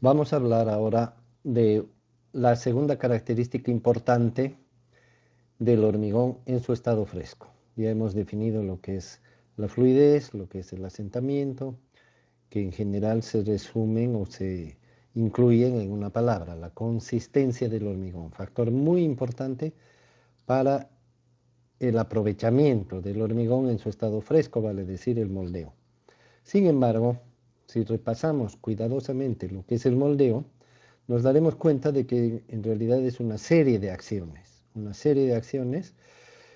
Vamos a hablar ahora de la segunda característica importante del hormigón en su estado fresco. Ya hemos definido lo que es la fluidez, lo que es el asentamiento, que en general se resumen o se incluyen en una palabra, la consistencia del hormigón, factor muy importante para el aprovechamiento del hormigón en su estado fresco, vale decir el moldeo. Sin embargo, si repasamos cuidadosamente lo que es el moldeo, nos daremos cuenta de que en realidad es una serie de acciones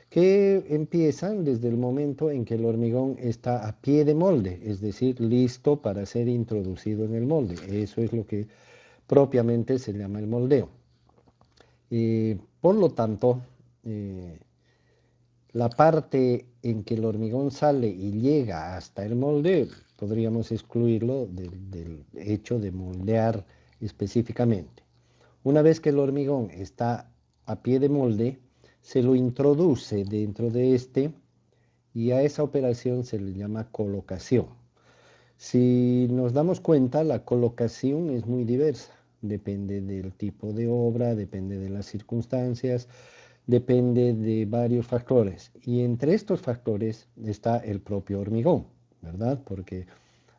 que empiezan desde el momento en que el hormigón está a pie de molde, es decir, listo para ser introducido en el molde. Eso es lo que propiamente se llama el moldeo. Por lo tanto, eh, la parte en que el hormigón sale y llega hasta el molde, podríamos excluirlo del hecho de moldear específicamente. Una vez que el hormigón está a pie de molde, se lo introduce dentro de este y a esa operación se le llama colocación. Si nos damos cuenta, la colocación es muy diversa. Depende del tipo de obra, depende de las circunstancias, depende de varios factores. Y entre estos factores está el propio hormigón, ¿verdad? Porque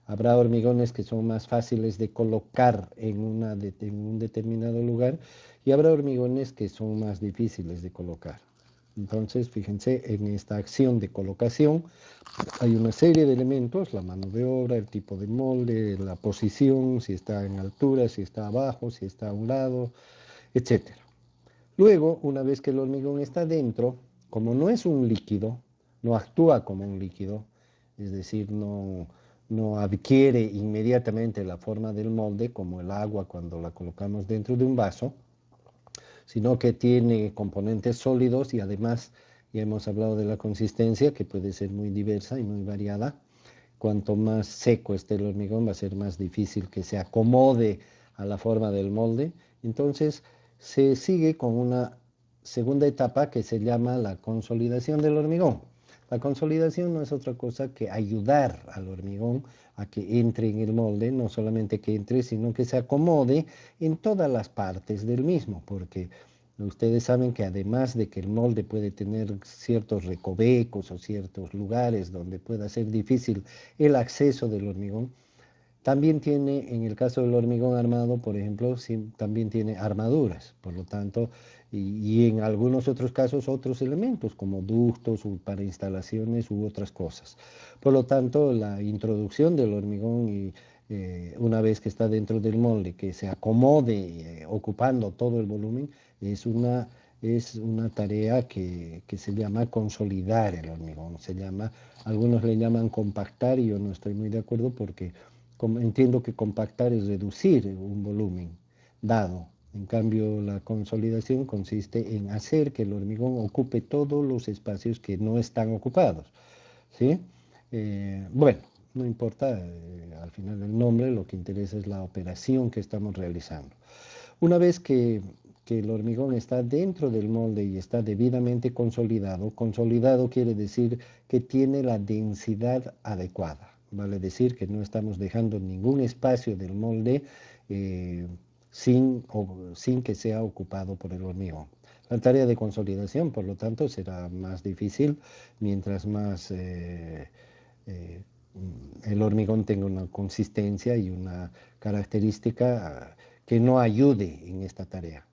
habrá hormigones que son más fáciles de colocar en un determinado lugar y habrá hormigones que son más difíciles de colocar. Entonces, fíjense, en esta acción de colocación hay una serie de elementos, la mano de obra, el tipo de molde, la posición, si está en altura, si está abajo, si está a un lado, etcétera. Luego, una vez que el hormigón está dentro, como no es un líquido, no actúa como un líquido, es decir, no adquiere inmediatamente la forma del molde como el agua cuando la colocamos dentro de un vaso, sino que tiene componentes sólidos y además ya hemos hablado de la consistencia que puede ser muy diversa y muy variada. Cuanto más seco esté el hormigón va a ser más difícil que se acomode a la forma del molde. Entonces se sigue con una segunda etapa que se llama la consolidación del hormigón. La consolidación no es otra cosa que ayudar al hormigón a que entre en el molde, no solamente que entre, sino que se acomode en todas las partes del mismo, porque ustedes saben que además de que el molde puede tener ciertos recovecos o ciertos lugares donde pueda ser difícil el acceso del hormigón, también tiene, en el caso del hormigón armado, por ejemplo, sí, también tiene armaduras, por lo tanto, y en algunos otros casos otros elementos como ductos para instalaciones u otras cosas. Por lo tanto, la introducción del hormigón y una vez que está dentro del molde, que se acomode ocupando todo el volumen, es una tarea que se llama consolidar el hormigón, algunos le llaman compactar y yo no estoy muy de acuerdo porque entiendo que compactar es reducir un volumen dado. En cambio, la consolidación consiste en hacer que el hormigón ocupe todos los espacios que no están ocupados. ¿Sí? Bueno, no importa al final el nombre, lo que interesa es la operación que estamos realizando. Una vez que el hormigón está dentro del molde y está debidamente consolidado, consolidado quiere decir que tiene la densidad adecuada. Vale decir que no estamos dejando ningún espacio del molde eh, sin que sea ocupado por el hormigón. La tarea de consolidación, por lo tanto, será más difícil mientras más el hormigón tenga una consistencia y una característica que no ayude en esta tarea.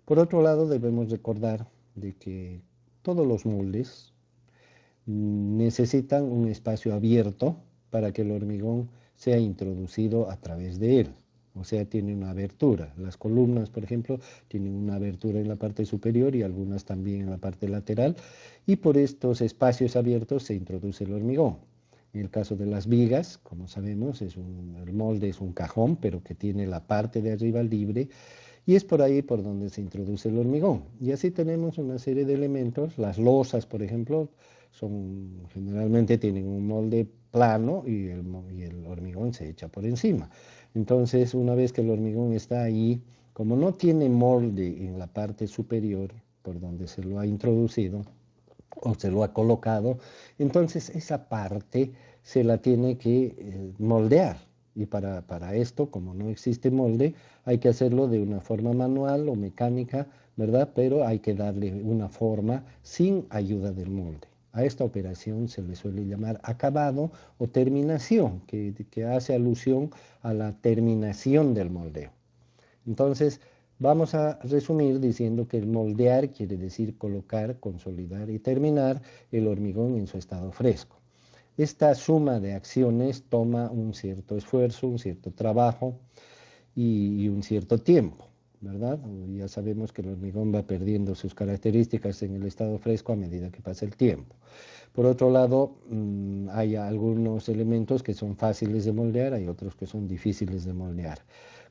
Por otro lado, debemos recordar de que todos los moldes necesitan un espacio abierto para que el hormigón sea introducido a través de él. O sea, tiene una abertura. Las columnas, por ejemplo, tienen una abertura en la parte superior y algunas también en la parte lateral. Y por estos espacios abiertos se introduce el hormigón. En el caso de las vigas, como sabemos, el molde es un cajón, pero que tiene la parte de arriba libre y es por ahí por donde se introduce el hormigón. Y así tenemos una serie de elementos. Las losas, por ejemplo, generalmente tienen un molde plano y el hormigón se echa por encima. Entonces, una vez que el hormigón está ahí, como no tiene molde en la parte superior por donde se lo ha introducido o se lo ha colocado, entonces esa parte se la tiene que moldear. Y para esto, como no existe molde, hay que hacerlo de una forma manual o mecánica, ¿verdad? Pero hay que darle una forma sin ayuda del molde. A esta operación se le suele llamar acabado o terminación, que hace alusión a la terminación del moldeo. Entonces, vamos a resumir diciendo que el moldear quiere decir colocar, consolidar y terminar el hormigón en su estado fresco. Esta suma de acciones toma un cierto esfuerzo, un cierto trabajo y un cierto tiempo, ¿verdad? Ya sabemos que el hormigón va perdiendo sus características en el estado fresco a medida que pasa el tiempo. Por otro lado, hay algunos elementos que son fáciles de moldear, hay otros que son difíciles de moldear.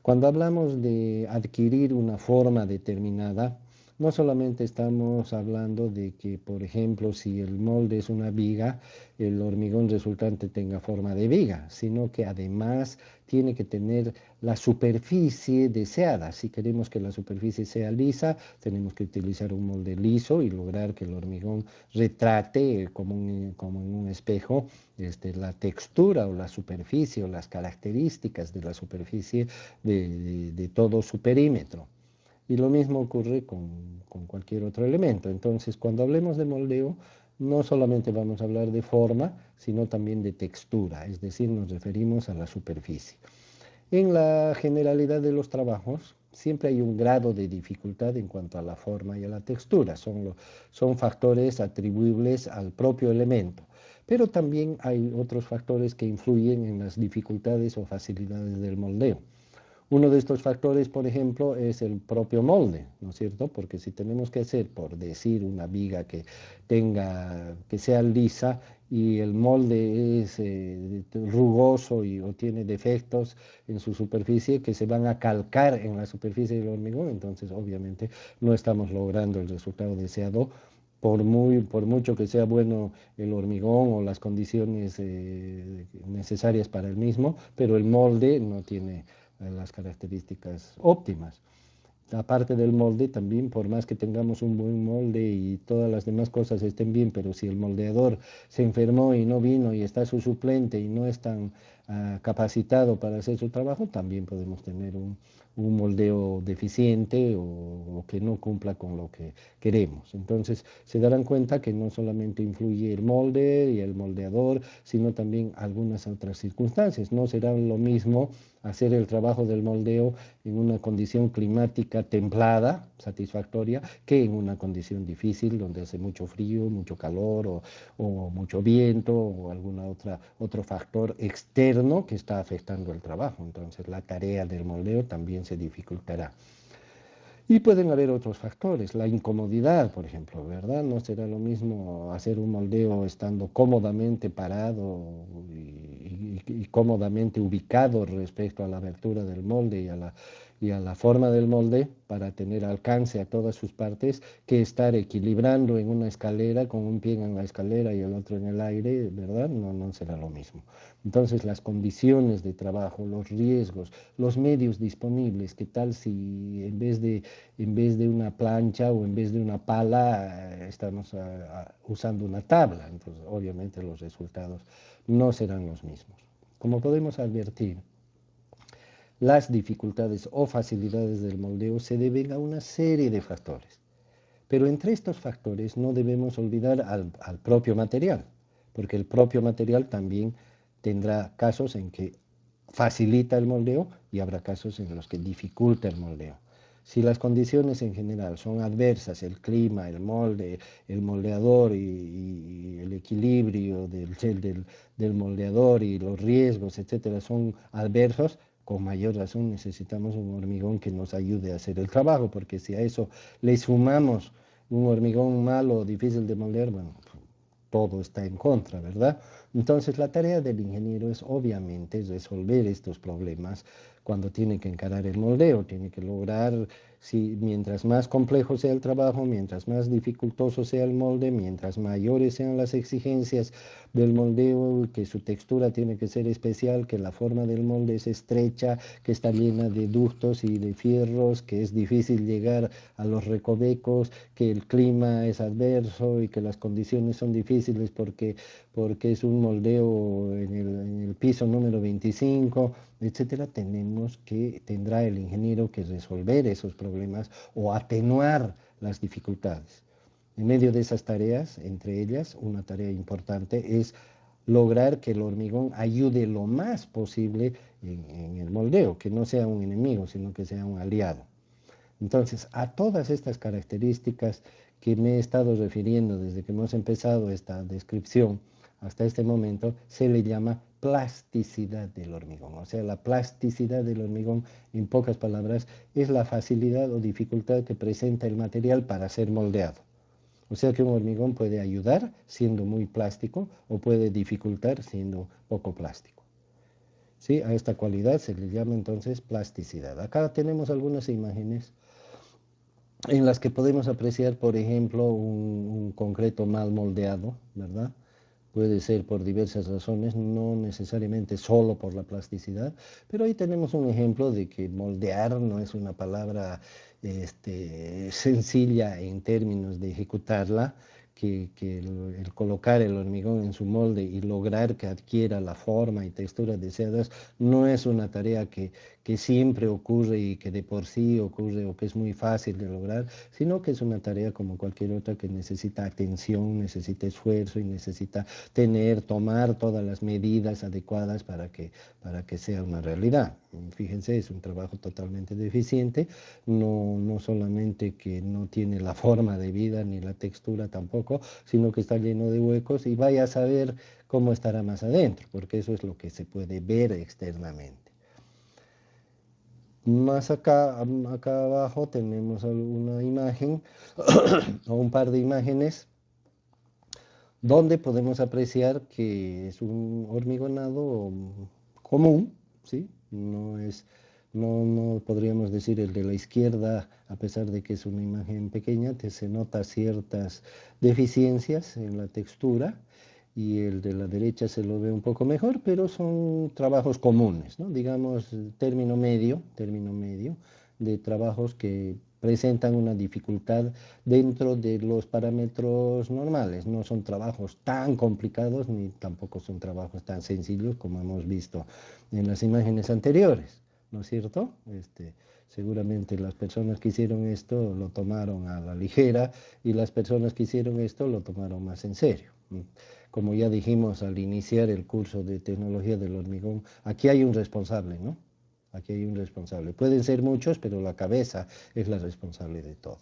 Cuando hablamos de adquirir una forma determinada, no solamente estamos hablando de que, por ejemplo, si el molde es una viga, el hormigón resultante tenga forma de viga, sino que además tiene que tener la superficie deseada. Si queremos que la superficie sea lisa, tenemos que utilizar un molde liso y lograr que el hormigón retrate como en un espejo la textura o la superficie o las características de la superficie de todo su perímetro. Y lo mismo ocurre con cualquier otro elemento. Entonces, cuando hablemos de moldeo, no solamente vamos a hablar de forma, sino también de textura, es decir, nos referimos a la superficie. En la generalidad de los trabajos, siempre hay un grado de dificultad en cuanto a la forma y a la textura. Son factores atribuibles al propio elemento. Pero también hay otros factores que influyen en las dificultades o facilidades del moldeo. Uno de estos factores, por ejemplo, es el propio molde, ¿no es cierto? Porque si tenemos que hacer, por decir, una viga que sea lisa y el molde es rugoso o tiene defectos en su superficie que se van a calcar en la superficie del hormigón, entonces obviamente no estamos logrando el resultado deseado. Por mucho que sea bueno el hormigón o las condiciones necesarias para el mismo, pero el molde no tiene las características óptimas. Aparte del molde, también por más que tengamos un buen molde y todas las demás cosas estén bien, pero si el moldeador se enfermó y no vino y está su suplente y no es tan capacitado para hacer su trabajo, también podemos tener un moldeo deficiente o que no cumpla con lo que queremos. Entonces se darán cuenta que no solamente influye el molde y el moldeador, sino también algunas otras circunstancias. No será lo mismo hacer el trabajo del moldeo en una condición climática templada, satisfactoria, que en una condición difícil donde hace mucho frío, mucho calor o mucho viento o otro factor externo que está afectando el trabajo. Entonces la tarea del moldeo también se dificultará. Y pueden haber otros factores, la incomodidad, por ejemplo, ¿verdad? No será lo mismo hacer un moldeo estando cómodamente parado y cómodamente ubicado respecto a la abertura del molde y a la forma del molde para tener alcance a todas sus partes, que estar equilibrando en una escalera con un pie en la escalera y el otro en el aire, ¿verdad? No será lo mismo. Entonces, las condiciones de trabajo, los riesgos, los medios disponibles, ¿qué tal si en vez de una plancha o en vez de una pala estamos usando una tabla? Entonces, obviamente los resultados no serán los mismos. Como podemos advertir, las dificultades o facilidades del moldeo se deben a una serie de factores. Pero entre estos factores no debemos olvidar al propio material, porque el propio material también tendrá casos en que facilita el moldeo y habrá casos en los que dificulta el moldeo. Si las condiciones en general son adversas, el clima, el molde, el moldeador y el equilibrio del moldeador y los riesgos, etcétera, son adversos, con mayor razón necesitamos un hormigón que nos ayude a hacer el trabajo, porque si a eso le sumamos un hormigón malo o difícil de moldear, bueno, todo está en contra, ¿verdad? Entonces la tarea del ingeniero es obviamente resolver estos problemas cuando tiene que encarar el moldeo, tiene que lograr, si, mientras más complejo sea el trabajo, mientras más dificultoso sea el molde, mientras mayores sean las exigencias del moldeo, que su textura tiene que ser especial, que la forma del molde es estrecha, que está llena de ductos y de fierros, que es difícil llegar a los recovecos, que el clima es adverso y que las condiciones son difíciles porque es un moldeo en el piso número 25, etcétera, tendrá el ingeniero que resolver esos problemas o atenuar las dificultades. En medio de esas tareas, entre ellas, una tarea importante es lograr que el hormigón ayude lo más posible en el moldeo, que no sea un enemigo, sino que sea un aliado. Entonces, a todas estas características que me he estado refiriendo desde que hemos empezado esta descripción hasta este momento, se le llama plasticidad del hormigón. O sea, la plasticidad del hormigón, en pocas palabras, es la facilidad o dificultad que presenta el material para ser moldeado. O sea que un hormigón puede ayudar siendo muy plástico o puede dificultar siendo poco plástico. ¿Sí? A esta cualidad se le llama entonces plasticidad. Acá tenemos algunas imágenes en las que podemos apreciar, por ejemplo, un concreto mal moldeado, ¿verdad? Puede ser por diversas razones, no necesariamente solo por la plasticidad, pero ahí tenemos un ejemplo de que moldear no es una palabra sencilla en términos de ejecutarla, que el colocar el hormigón en su molde y lograr que adquiera la forma y textura deseadas no es una tarea que siempre ocurre y que de por sí ocurre o que es muy fácil de lograr, sino que es una tarea como cualquier otra que necesita atención, necesita esfuerzo y necesita tomar todas las medidas adecuadas para que sea una realidad. Fíjense, es un trabajo totalmente deficiente, no solamente que no tiene la forma de vida ni la textura tampoco, sino que está lleno de huecos y vaya a saber cómo estará más adentro, porque eso es lo que se puede ver externamente. Más acá abajo tenemos una imagen o un par de imágenes donde podemos apreciar que es un hormigonado común, ¿sí? No podríamos decir el de la izquierda, a pesar de que es una imagen pequeña, se nota ciertas deficiencias en la textura, y el de la derecha se lo ve un poco mejor, pero son trabajos comunes, ¿no? Digamos, término medio de trabajos que presentan una dificultad dentro de los parámetros normales. No son trabajos tan complicados ni tampoco son trabajos tan sencillos como hemos visto en las imágenes anteriores, ¿no es cierto? Seguramente las personas que hicieron esto lo tomaron a la ligera y las personas que hicieron esto lo tomaron más en serio. Como ya dijimos al iniciar el curso de tecnología del hormigón, aquí hay un responsable, ¿no? Aquí hay un responsable. Pueden ser muchos, pero la cabeza es la responsable de todo.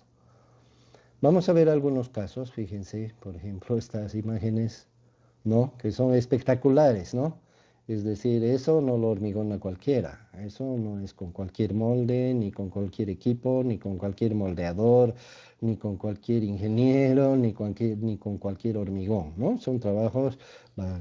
Vamos a ver algunos casos, fíjense, por ejemplo, estas imágenes, ¿no? Que son espectaculares, ¿no? Es decir, eso no lo hormigona cualquiera, eso no es con cualquier molde, ni con cualquier equipo, ni con cualquier moldeador, ni con cualquier ingeniero, ni con cualquier hormigón, ¿no? Son trabajos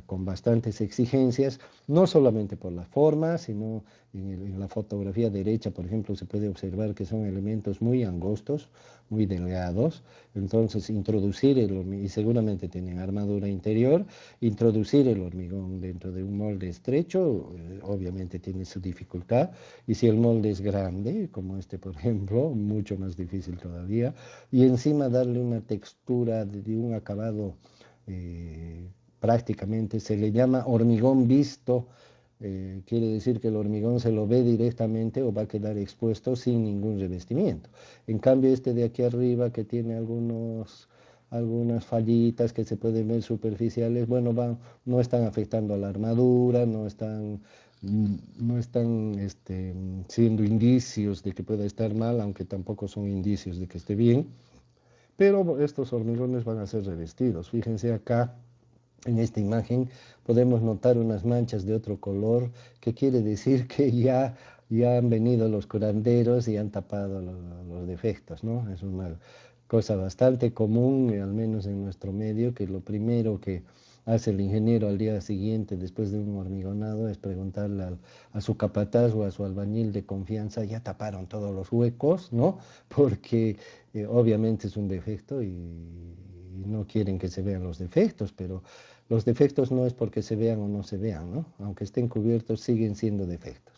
con bastantes exigencias, no solamente por la forma, sino en la fotografía derecha, por ejemplo, se puede observar que son elementos muy angostos, muy delgados. Entonces introducir el hormigón, y seguramente tienen armadura interior, introducir el hormigón dentro de un molde estrecho, obviamente tiene su dificultad, y si el molde es grande, como este por ejemplo, mucho más difícil todavía, y encima darle una textura de un acabado prácticamente, se le llama hormigón visto. Quiere decir que el hormigón se lo ve directamente o va a quedar expuesto sin ningún revestimiento. En cambio, este de aquí arriba, que tiene algunas fallitas que se pueden ver superficiales, bueno, no están afectando a la armadura, no están siendo indicios de que pueda estar mal, aunque tampoco son indicios de que esté bien, pero estos hormigones van a ser revestidos. Fíjense acá. En esta imagen podemos notar unas manchas de otro color, que quiere decir que ya han venido los curanderos y han tapado los defectos, ¿no? Es una cosa bastante común, al menos en nuestro medio, que lo primero que hace el ingeniero al día siguiente, después de un hormigonado, es preguntarle a su capataz o a su albañil de confianza, ya taparon todos los huecos, ¿no? Porque obviamente es un defecto y no quieren que se vean los defectos, pero los defectos no es porque se vean o no se vean, ¿no? Aunque estén cubiertos, siguen siendo defectos.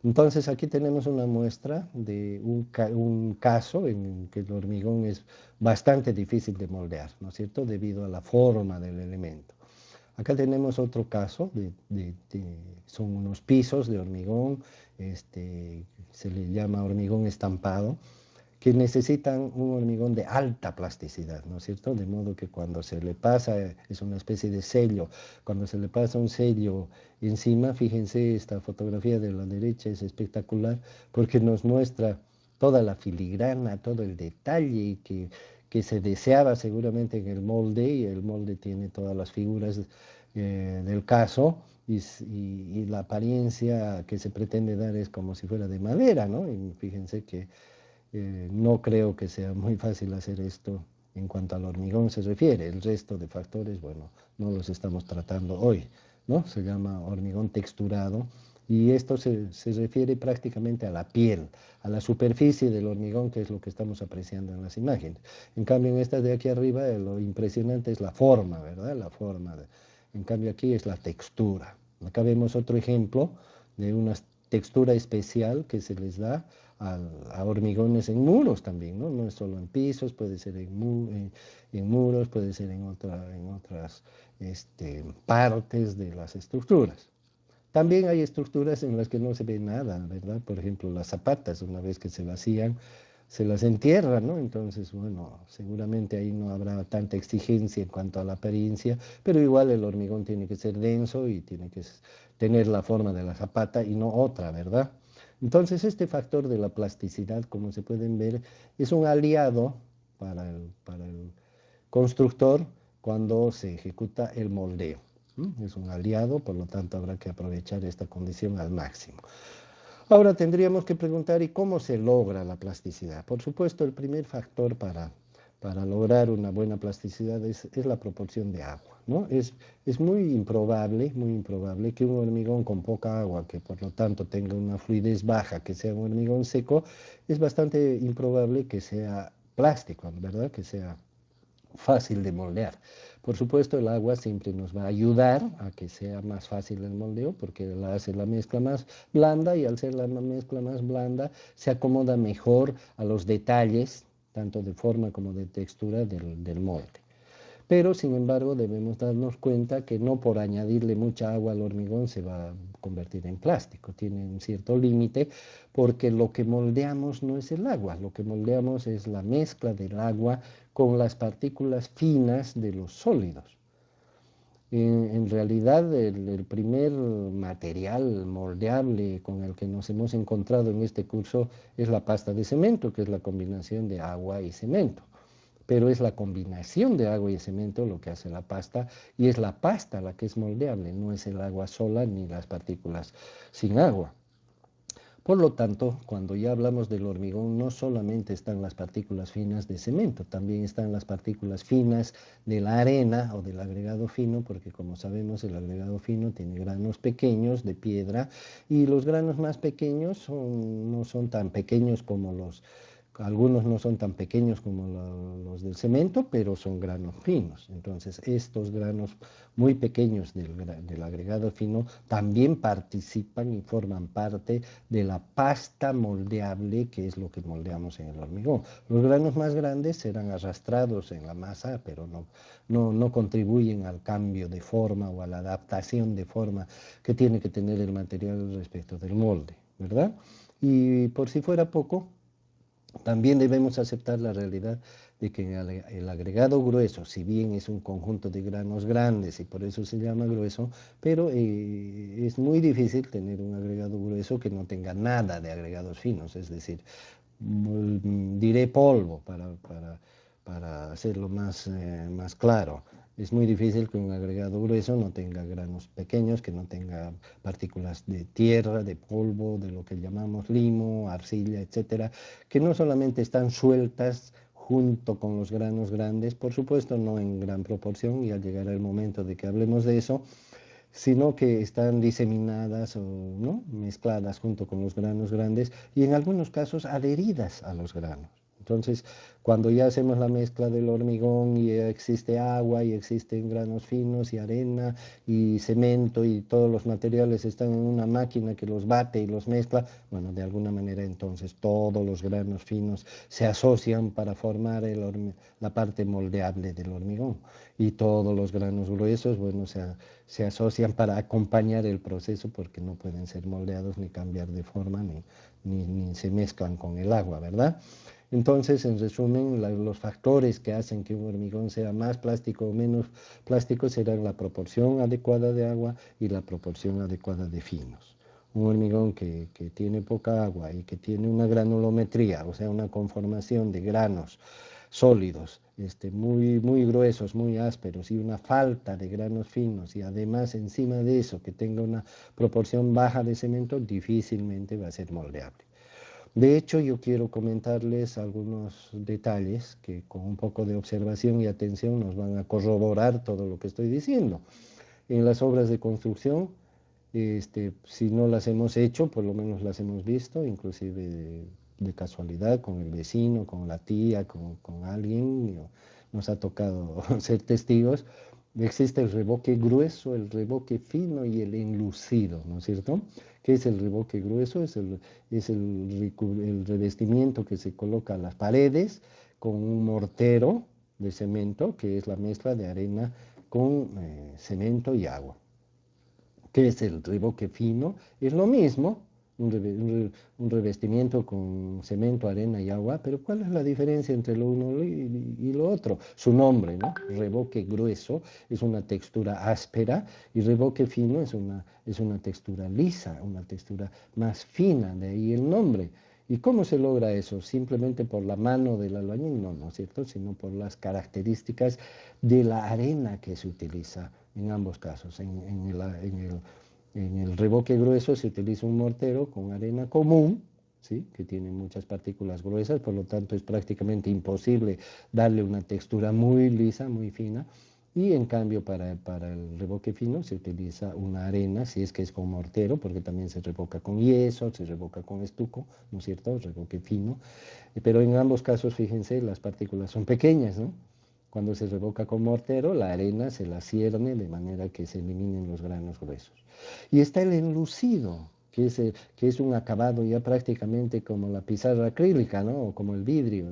Entonces aquí tenemos una muestra de un caso en que el hormigón es bastante difícil de moldear, ¿no es cierto? Debido a la forma del elemento. Acá tenemos otro caso, son unos pisos de hormigón, se le llama hormigón estampado, que necesitan un hormigón de alta plasticidad, ¿no es cierto? De modo que cuando se le pasa, es una especie de sello, cuando se le pasa un sello encima, fíjense, esta fotografía de la derecha es espectacular porque nos muestra toda la filigrana, todo el detalle que se deseaba seguramente en el molde, y el molde tiene todas las figuras del caso. Y la apariencia que se pretende dar es como si fuera de madera, ¿no? Y fíjense que no creo que sea muy fácil hacer esto en cuanto al hormigón se refiere. El resto de factores, bueno, no los estamos tratando hoy, ¿no? Se llama hormigón texturado y esto se refiere prácticamente a la piel, a la superficie del hormigón, que es lo que estamos apreciando en las imágenes. En cambio, en estas de aquí arriba, lo impresionante es la forma, ¿verdad? La forma. En cambio, aquí es la textura. Acá vemos otro ejemplo de una textura especial que se les da a hormigones en muros también, ¿no? No es solo en pisos, puede ser en muros, puede ser en otras partes de las estructuras. También hay estructuras en las que no se ve nada, ¿verdad? Por ejemplo, las zapatas, una vez que se vacían, se las entierra, ¿no? Entonces, bueno, seguramente ahí no habrá tanta exigencia en cuanto a la apariencia, pero igual el hormigón tiene que ser denso y tiene que tener la forma de la zapata y no otra, ¿verdad? Entonces, este factor de la plasticidad, como se pueden ver, es un aliado para el constructor cuando se ejecuta el moldeo. Es un aliado, por lo tanto habrá que aprovechar esta condición al máximo. Ahora tendríamos que preguntar, ¿y cómo se logra la plasticidad? Por supuesto, el primer factor para lograr una buena plasticidad es la proporción de agua, ¿no? Es muy improbable que un hormigón con poca agua, que por lo tanto tenga una fluidez baja, que sea un hormigón seco, es bastante improbable que sea plástico, ¿verdad? Que sea fácil de moldear. Por supuesto, el agua siempre nos va a ayudar a que sea más fácil el moldeo porque la hace la mezcla más blanda, y al ser la mezcla más blanda se acomoda mejor a los detalles, tanto de forma como de textura del molde. Pero, sin embargo, debemos darnos cuenta que no por añadirle mucha agua al hormigón se va a convertir en plástico. Tiene un cierto límite porque lo que moldeamos no es el agua, lo que moldeamos es la mezcla del agua con las partículas finas de los sólidos. En realidad, el primer material moldeable con el que nos hemos encontrado en este curso es la pasta de cemento, que es la combinación de agua y cemento. Pero es la combinación de agua y cemento lo que hace la pasta, y es la pasta la que es moldeable, no es el agua sola ni las partículas sin agua. Por lo tanto, cuando ya hablamos del hormigón, no solamente están las partículas finas de cemento, también están las partículas finas de la arena o del agregado fino, porque como sabemos el agregado fino tiene granos pequeños de piedra, y los granos más pequeños no son tan pequeños como algunos no son tan pequeños como los del cemento, pero son granos finos. Entonces, estos granos muy pequeños del agregado fino también participan y forman parte de la pasta moldeable, que es lo que moldeamos en el hormigón. Los granos más grandes serán arrastrados en la masa, pero no contribuyen al cambio de forma o a la adaptación de forma que tiene que tener el material respecto del molde, ¿verdad? Y por si fuera poco, también debemos aceptar la realidad de que el agregado grueso, si bien es un conjunto de granos grandes y por eso se llama grueso, pero es muy difícil tener un agregado grueso que no tenga nada de agregados finos, es decir, diré polvo para hacerlo más claro. Es muy difícil que un agregado grueso no tenga granos pequeños, que no tenga partículas de tierra, de polvo, de lo que llamamos limo, arcilla, etcétera, que no solamente están sueltas junto con los granos grandes, por supuesto no en gran proporción, y al llegar el momento de que hablemos de eso, sino que están diseminadas o ¿no? mezcladas junto con los granos grandes y en algunos casos adheridas a los granos. Entonces, cuando ya hacemos la mezcla del hormigón y ya existe agua y existen granos finos y arena y cemento y todos los materiales están en una máquina que los bate y los mezcla, bueno, de alguna manera entonces todos los granos finos se asocian para formar la parte moldeable del hormigón y todos los granos gruesos, bueno, se asocian para acompañar el proceso porque no pueden ser moldeados ni cambiar de forma ni se mezclan con el agua, ¿verdad? Entonces, en resumen, los factores que hacen que un hormigón sea más plástico o menos plástico serán la proporción adecuada de agua y la proporción adecuada de finos. Un hormigón que tiene poca agua y que tiene una granulometría, o sea, una conformación de granos sólidos, muy gruesos, muy ásperos y una falta de granos finos y además encima de eso que tenga una proporción baja de cemento, difícilmente va a ser moldeable. De hecho, yo quiero comentarles algunos detalles que con un poco de observación y atención nos van a corroborar todo lo que estoy diciendo. En las obras de construcción, si no las hemos hecho, por lo menos las hemos visto, inclusive de casualidad, con el vecino, con la tía, con alguien, nos ha tocado ser testigos. Existe el revoque grueso, el revoque fino y el enlucido, ¿no es cierto? ¿Qué es el revoque grueso? Es el revestimiento que se coloca a las paredes con un mortero de cemento, que es la mezcla de arena con cemento y agua. ¿Qué es el revoque fino? Es lo mismo, un revestimiento con cemento, arena y agua, pero ¿cuál es la diferencia entre lo uno y lo otro? Su nombre, ¿no? Revoque grueso es una textura áspera y revoque fino es una textura lisa, una textura más fina, de ahí el nombre. ¿Y cómo se logra eso? ¿Simplemente por la mano del albañil? No, ¿no es cierto? Sino por las características de la arena que se utiliza en ambos casos. En el revoque grueso se utiliza un mortero con arena común, ¿sí? Que tiene muchas partículas gruesas, por lo tanto es prácticamente imposible darle una textura muy lisa, muy fina. Y en cambio para el revoque fino se utiliza una arena, si es que es con mortero, porque también se revoca con yeso, se revoca con estuco, ¿no es cierto? Revoque fino. Pero en ambos casos, fíjense, las partículas son pequeñas, ¿no? Cuando se revoca con mortero, la arena se la cierne de manera que se eliminen los granos gruesos. Y está el enlucido, que es un acabado ya prácticamente como la pizarra acrílica, ¿no? O como el vidrio,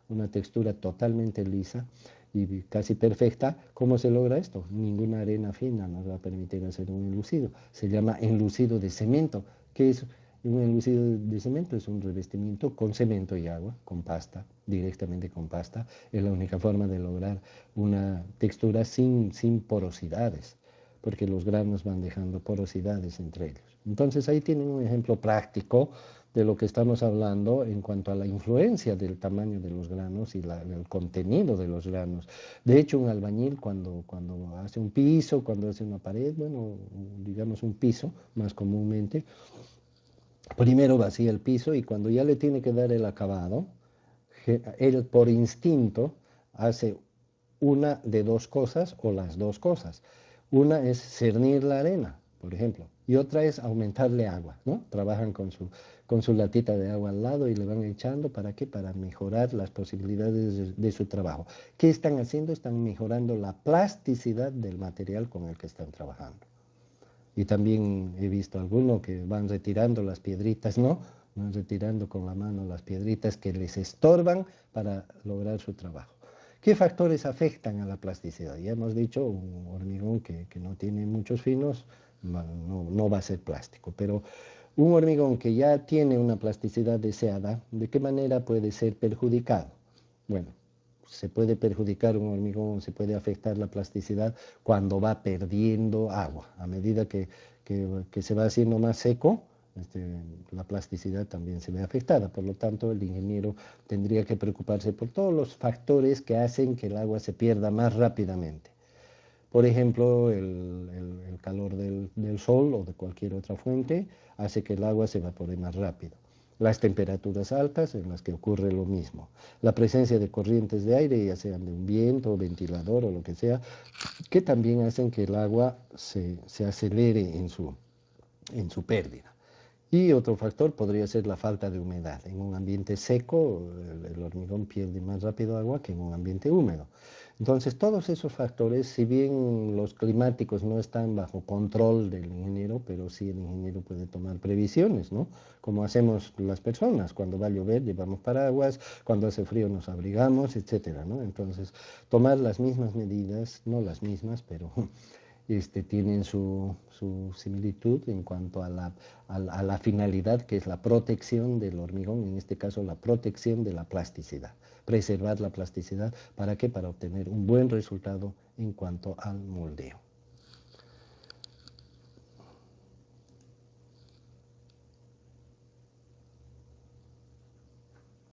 una textura totalmente lisa y casi perfecta. ¿Cómo se logra esto? Ninguna arena fina nos va a permitir hacer un enlucido. Se llama enlucido de cemento, que es un enlucido de cemento, es un revestimiento con cemento y agua, con pasta, directamente con pasta. Es la única forma de lograr una textura sin porosidades, porque los granos van dejando porosidades entre ellos. Entonces ahí tienen un ejemplo práctico de lo que estamos hablando en cuanto a la influencia del tamaño de los granos y el contenido de los granos. De hecho, un albañil cuando hace un piso, cuando hace una pared, bueno, digamos un piso más comúnmente, primero vacía el piso y cuando ya le tiene que dar el acabado, él por instinto hace una de dos cosas o las dos cosas. Una es cernir la arena, por ejemplo, y otra es aumentarle agua, ¿no? Trabajan con su latita de agua al lado y le van echando, ¿para qué? Para mejorar las posibilidades de su trabajo. ¿Qué están haciendo? Están mejorando la plasticidad del material con el que están trabajando. Y también he visto algunos que van retirando las piedritas, ¿no? Van retirando con la mano las piedritas que les estorban para lograr su trabajo. ¿Qué factores afectan a la plasticidad? Ya hemos dicho, un hormigón que no tiene muchos finos no va a ser plástico, pero un hormigón que ya tiene una plasticidad deseada, ¿de qué manera puede ser perjudicado? Bueno, se puede perjudicar un hormigón, se puede afectar la plasticidad cuando va perdiendo agua. A medida que se va haciendo más seco, la plasticidad también se ve afectada. Por lo tanto, el ingeniero tendría que preocuparse por todos los factores que hacen que el agua se pierda más rápidamente. Por ejemplo, el calor del sol o de cualquier otra fuente hace que el agua se evapore más rápido. Las temperaturas altas en las que ocurre lo mismo. La presencia de corrientes de aire, ya sean de un viento, ventilador o lo que sea, que también hacen que el agua se acelere en su pérdida. Y otro factor podría ser la falta de humedad. En un ambiente seco, el hormigón pierde más rápido agua que en un ambiente húmedo. Entonces, todos esos factores, si bien los climáticos no están bajo control del ingeniero, pero sí el ingeniero puede tomar previsiones, ¿no? Como hacemos las personas, cuando va a llover llevamos paraguas, cuando hace frío nos abrigamos, etcétera, ¿no? Entonces, tomar las mismas medidas, no las mismas, pero tienen su similitud en cuanto a la finalidad, que es la protección del hormigón, en este caso la protección de la plasticidad, preservar la plasticidad. ¿Para qué? Para obtener un buen resultado en cuanto al moldeo.